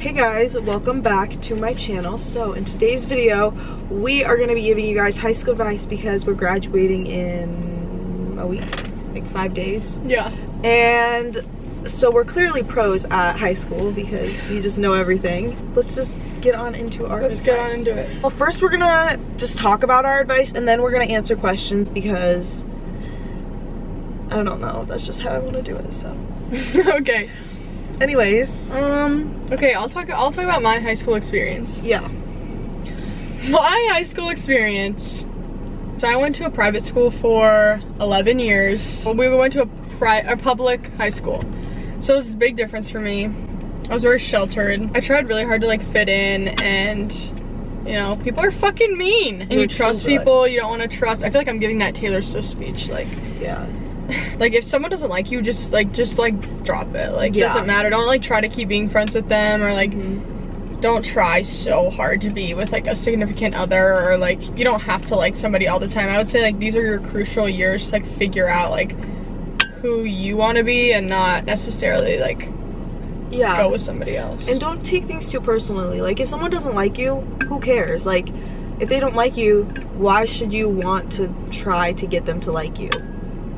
Hey guys, welcome back to my channel. So in today's video, we are going to be giving you guys high school advice because we're graduating in a week, like 5 days. Yeah. And so we're clearly pros at high school because you just know everything. Let's just get on into our advice. Let's get on into it. Well, first we're going to just talk about our advice and then we're going to answer questions because I don't know, that's just how I want to do it, so. Okay. Anyways. Okay, I'll talk about my high school experience. Yeah. My high school experience. So I went to a private school for 11 years. We went to a public high school. So it was a big difference for me. I was very sheltered. I tried really hard to like fit in, and you know, people are fucking mean. And you trust people you don't want to trust. I feel like I'm giving that Taylor Swift speech, like, yeah. Like if someone doesn't like you, just drop it. Like, yeah. Doesn't matter. Don't like try to keep being friends with them, or like don't try so hard to be with like a significant other, or like you don't have to like somebody all the time. I would say like these are your crucial years to like figure out like who you want to be and not necessarily like go with somebody else. And don't take things too personally. Like if someone doesn't like you, who cares? Like if they don't like you, why should you want to try to get them to like you?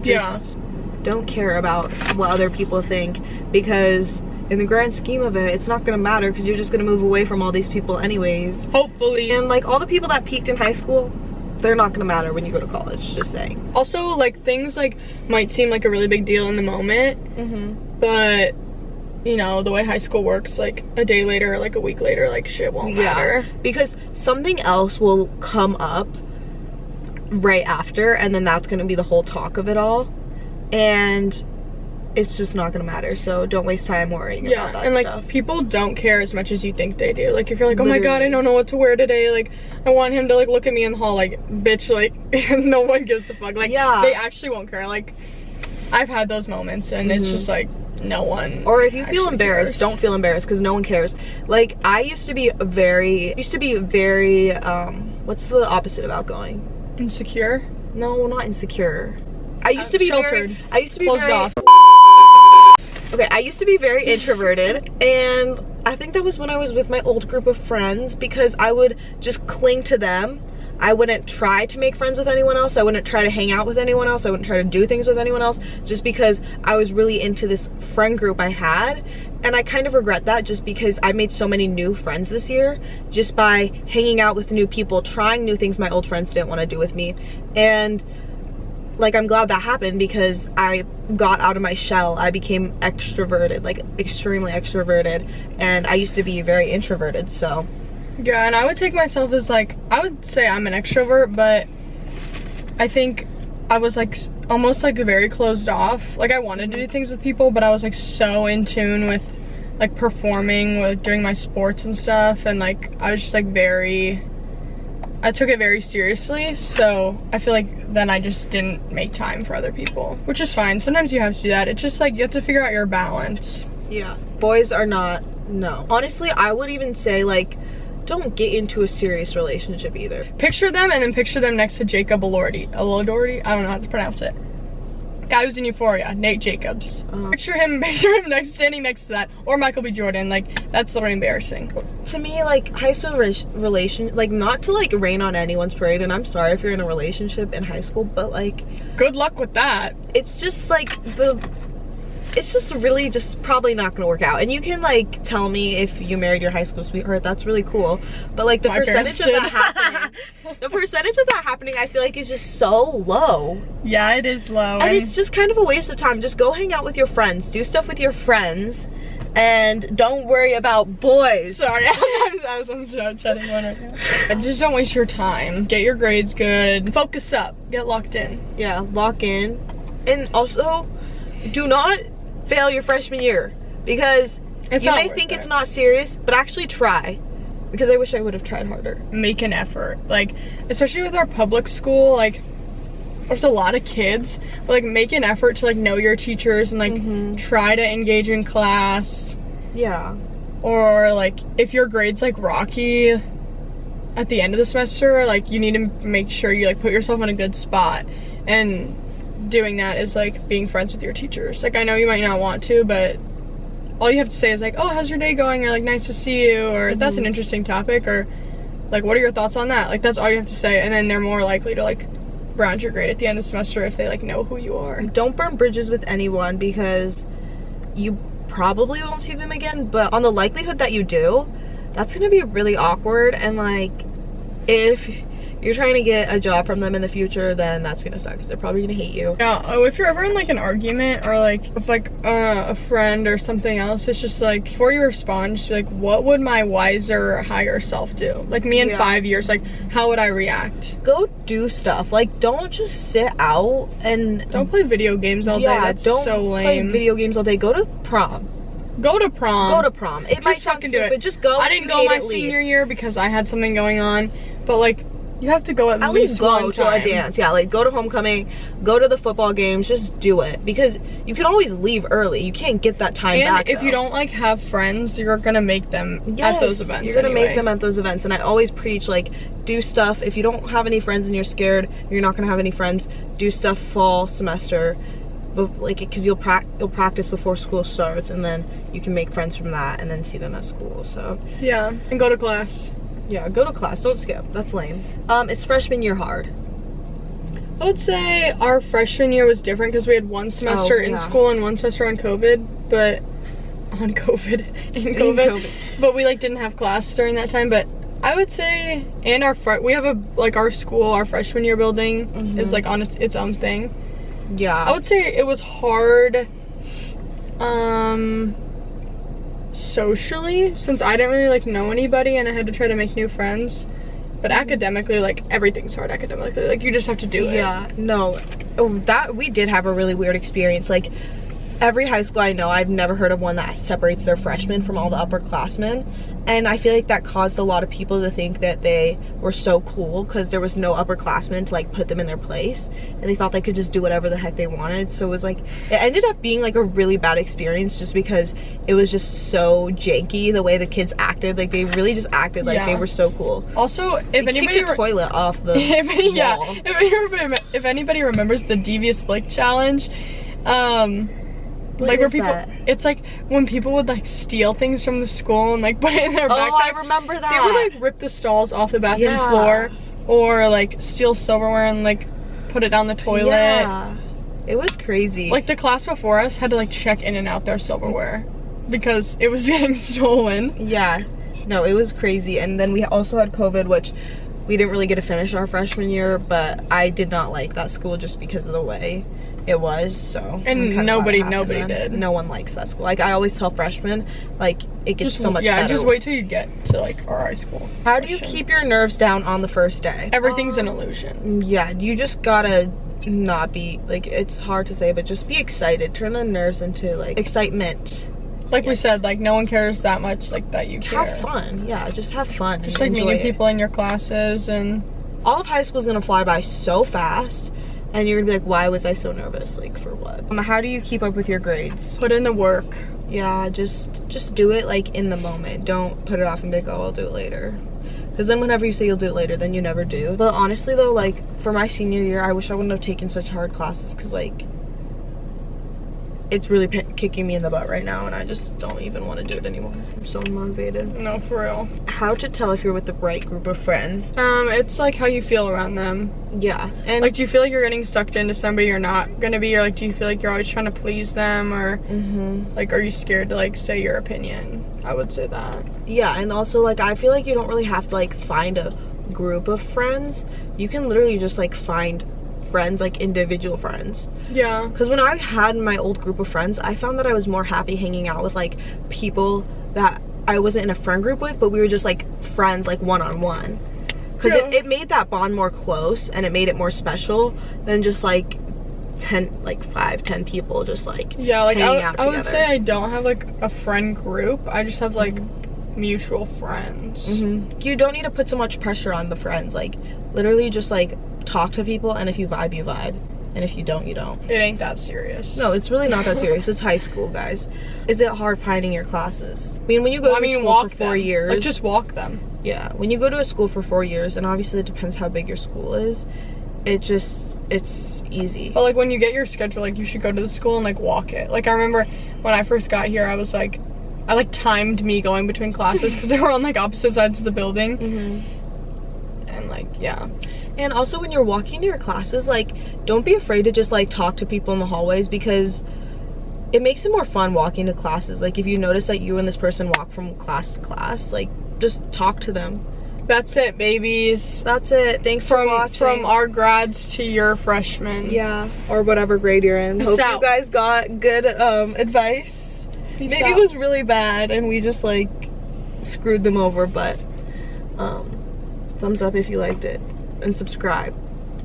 Just don't care about what other people think, because in the grand scheme of it, it's not gonna matter because you're just gonna move away from all these people anyways. Hopefully. And like all the people that peaked in high school, they're not gonna matter when you go to college, just saying. Also, like things like might seem like a really big deal in the moment, but you know, the way high school works, like a day later or like a week later, like shit won't matter. Because something else will come up right after, and then that's gonna be the whole talk of it all, and it's just not gonna matter. So don't waste time worrying about that stuff. Like people don't care as much as you think they do. Like if you're like, oh my god, I don't know what to wear today, like I want him to like look at me in the hall, like bitch, like no one gives a fuck. Like they actually won't care. Like I've had those moments, and it's just like no one. Or if you feel embarrassed, don't feel embarrassed because no one cares. Like I used to be very what's the opposite of outgoing? Insecure? No, not insecure. I used to be sheltered. I used to be closed off. Okay, I used to be very introverted, and I think that was when I was with my old group of friends because I would just cling to them. I wouldn't try to make friends with anyone else. I wouldn't try to hang out with anyone else. I wouldn't try to do things with anyone else just because I was really into this friend group I had. And I kind of regret that just because I made so many new friends this year just by hanging out with new people, trying new things my old friends didn't want to do with me. And like I'm glad that happened because I got out of my shell. I became extroverted, like extremely extroverted. And I used to be very introverted, so. Yeah, and I would take myself as like, I would say I'm an extrovert, but I think I was like almost like very closed off. Like I wanted to do things with people, but I was like so in tune with like performing, with doing my sports and stuff, and like I was just like I took it very seriously, so I feel like then I just didn't make time for other people, which is fine. Sometimes you have to do that. It's just like you have to figure out your balance. Yeah. Boys are not, no. Honestly, I would even say like don't get into a serious relationship either. Picture them, and then picture them next to Jacob Elordi. I don't know how to pronounce it. Guy who's in Euphoria, Nate Jacobs. Picture him standing next to that, or Michael B. Jordan. Like that's literally embarrassing. To me, like high school relation, like not to like rain on anyone's parade, and I'm sorry if you're in a relationship in high school, but like good luck with that. It's just like it's just really just probably not gonna work out. And you can like tell me if you married your high school sweetheart, that's really cool, but like the percentage of that happening I feel like is just so low. Yeah, it is low, and it's just kind of a waste of time. Just go hang out with your friends, do stuff with your friends, and don't worry about boys. Sorry, I'm shutting one right now. And just don't waste your time. Get your grades good, focus up, get locked in. Yeah, lock in. And also do not fail your freshman year, because you may think it's not serious, but actually try, because I wish I would have tried harder. Make an effort, like especially with our public school, like there's a lot of kids, but like make an effort to like know your teachers and like try to engage in class. Yeah. Or like if your grade's like rocky at the end of the semester, like you need to make sure you like put yourself in a good spot, and doing that is like being friends with your teachers. Like I know you might not want to, but all you have to say is like, oh, how's your day going, or like, nice to see you, or that's an interesting topic, or like, what are your thoughts on that? Like, that's all you have to say, and then they're more likely to like round your grade at the end of the semester if they like know who you are. Don't burn bridges with anyone, because you probably won't see them again, but on the likelihood that you do, that's gonna be really awkward. And like, if you're trying to get a job from them in the future, then that's gonna suck, because they're probably gonna hate you. Yeah. Oh, if you're ever in like an argument, or like with like a friend or something else, it's just like, before you respond, just be like, what would my wiser, higher self do? Like me in 5 years, like, how would I react? Go do stuff. Like, don't just sit out and don't play video games all day. That's don't so lame. play video games all day. Go to prom. Go to prom. Go to prom. It might sound stupid. Just go. I didn't go my senior year because I had something going on, but like, you have to go at least go one to time. a dance. Yeah, like go to homecoming, go to the football games, just do it, because you can always leave early. You can't get that time back. And if you don't like have friends, you're gonna make them at those events. You're gonna make them at those events. And I always preach, like, do stuff. If you don't have any friends and you're scared you're not gonna have any friends, do stuff fall semester, like, because you'll practice before school starts, and then you can make friends from that and then see them at school. So yeah, and go to class. Yeah, go to class. Don't skip. That's lame. Is freshman year hard? I would say our freshman year was different because we had one semester in school and one semester on COVID, but in COVID. But we like didn't have class during that time. But I would say, and we have our school, our freshman year building is like on its own thing. Yeah. I would say it was hard socially, since I didn't really like know anybody and I had to try to make new friends. But academically, like, everything's hard academically. Like, you just have to do it. Yeah, no. That, we did have a really weird experience. Like, every high school I know, I've never heard of one that separates their freshmen from all the upperclassmen. And I feel like that caused a lot of people to think that they were so cool because there was no upperclassmen to, like, put them in their place. And they thought they could just do whatever the heck they wanted. So it was, like, it ended up being, like, a really bad experience just because it was just so janky the way the kids acted. Like, they really just acted like they were so cool. Also, if anybody kicked a toilet off the wall. If anybody remembers the devious lick challenge, like where people it's like when people would like steal things from the school and like put it in their backpack. Oh, I remember that. They would like rip the stalls off the bathroom floor, or like steal silverware and like put it down the toilet. Yeah, it was crazy. Like the class before us had to like check in and out their silverware because it was getting stolen. Yeah, no, it was crazy. And then we also had COVID, which we didn't really get to finish our freshman year, but I did not like that school just because of the way it was. So, and nobody did. No one likes that school. Like, I always tell freshmen, like, it gets so much better. Yeah, just wait till you get to like our high school. How do you keep your nerves down on the first day? Everything's an illusion. Yeah, you just gotta not be, like, it's hard to say, but just be excited. Turn the nerves into like excitement. Like we said, like, no one cares that much like that you care. Have fun. Yeah, just have fun. Just like meeting people in your classes. And all of high school is gonna fly by so fast. And you're gonna be like, why was I so nervous? Like, for what? How do you keep up with your grades? Put in the work. Yeah, just do it, like, in the moment. Don't put it off and be like, oh, I'll do it later. Because then whenever you say you'll do it later, then you never do. But honestly, though, like, for my senior year, I wish I wouldn't have taken such hard classes, because, like, it's really kicking me in the butt right now, and I just don't even want to do it anymore. I'm so unmotivated. No, for real. How to tell if you're with the right group of friends? It's like how you feel around them. Yeah. And like, do you feel like you're getting sucked into somebody you're not gonna be, or like, do you feel like you're always trying to please them, or like, are you scared to like say your opinion? I would say that. Yeah, and also, like, I feel like you don't really have to like find a group of friends. You can literally just like find friends, like individual friends. Yeah. Because when I had my old group of friends, I found that I was more happy hanging out with like people that I wasn't in a friend group with, but we were just like friends, like one-on-one. Because it made that bond more close, and it made it more special than just like 5-10 people just like hanging out together. I would say I don't have like a friend group. I just have like mutual friends. You don't need to put so much pressure on the friends. Like, literally just like talk to people, and if you vibe, you vibe, and if you don't, you don't. It ain't that serious. No, it's really not that serious. It's high school, guys. Is it hard finding your classes? I mean, when you go to school for 4 years, like, just walk them. Yeah, when you go to a school for 4 years, and obviously it depends how big your school is, it's easy. But like, when you get your schedule, like, you should go to the school and like walk it. Like, I remember when I first got here, I was like, I like timed me going between classes because they were on like opposite sides of the building. And like, yeah. And also when you're walking to your classes, like, don't be afraid to just like talk to people in the hallways, because it makes it more fun walking to classes. Like, if you notice that you and this person walk from class to class, like, just talk to them. That's it, babies. That's it. Thanks for watching. From our grads to your freshmen. Yeah, or whatever grade you're in. Hope out. you guys got good advice. Maybe it was really bad and we just like screwed them over, but thumbs up if you liked it, and subscribe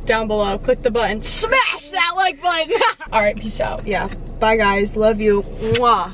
down below. Click the button. Smash that like button. All right, peace out. Yeah. Bye guys. Love you. Mwah.